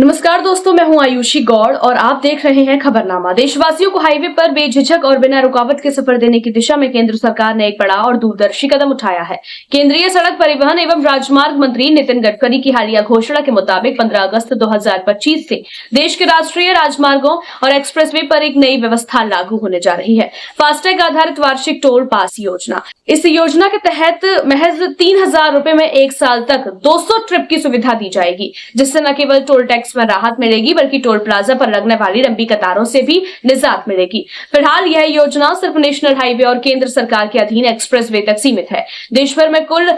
नमस्कार दोस्तों, मैं हूं आयुषी गौड़ और आप देख रहे हैं खबरनामा। देशवासियों को हाईवे पर बेझिझक और बिना रुकावट के सफर देने की दिशा में केंद्र सरकार ने एक बड़ा और दूरदर्शी कदम उठाया है। केंद्रीय सड़क परिवहन एवं राजमार्ग मंत्री नितिन गडकरी की हालिया घोषणा के मुताबिक 15 अगस्त 2025 से देश के राष्ट्रीय राजमार्गों और एक्सप्रेसवे पर एक नई व्यवस्था लागू होने जा रही है। फास्टैग आधारित वार्षिक टोल पास योजना। इस योजना के तहत महज 3,000 रुपए में 1 साल तक 200 ट्रिप की सुविधा दी जाएगी, जिससे न केवल टोल टैक्स में राहत मिलेगी बल्कि टोल प्लाजा पर लगने वाली लंबी कतारों से भी निजात मिलेगी। फिलहाल यह योजना सिर्फ नेशनल हाईवे और केंद्र सरकार के अधीन एक्सप्रेसवे तक सीमित है। देश भर में कुल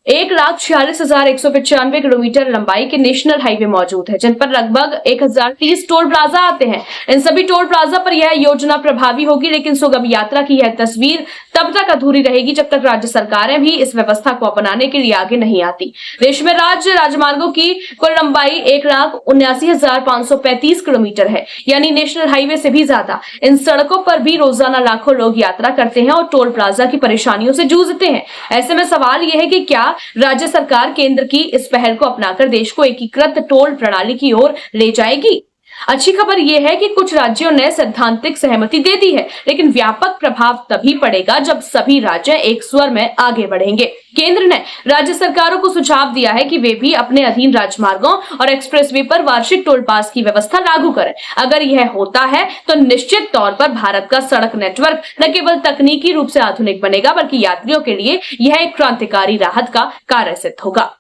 1,46,195 किलोमीटर लंबाई के नेशनल हाईवे मौजूद है, जिन पर लगभग 1,030 टोल प्लाजा आते हैं। इन सभी टोल प्लाजा पर यह योजना प्रभावी होगी, लेकिन सुगम यात्रा की यह तस्वीर तब तक अधूरी रहेगी जब तक राज्य सरकारें भी इस व्यवस्था को अपनाने के लिए आगे नहीं आती। देश में राज्य राजमार्गों की कुल लंबाई 1,79,535 किलोमीटर है, यानी नेशनल हाईवे से भी ज्यादा। इन सड़कों पर भी रोजाना लाखों लोग यात्रा करते हैं और टोल प्लाजा की परेशानियों से जूझते हैं। ऐसे में सवाल यह है कि क्या राज्य सरकार केंद्र की इस पहल को अपनाकर देश को एकीकृत टोल प्रणाली की ओर ले जाएगी? अच्छी खबर यह है कि कुछ राज्यों ने सैद्धांतिक सहमति दे दी है, लेकिन व्यापक प्रभाव तभी पड़ेगा जब सभी राज्य एक स्वर में आगे बढ़ेंगे। केंद्र ने राज्य सरकारों को सुझाव दिया है कि वे भी अपने अधीन राजमार्गों और एक्सप्रेसवे पर वार्षिक टोल पास की व्यवस्था लागू करें। अगर यह होता है तो निश्चित तौर पर भारत का सड़क नेटवर्क न केवल तकनीकी रूप से आधुनिक बनेगा, बल्कि यात्रियों के लिए यह एक क्रांतिकारी राहत का कार्य सिद्ध होगा।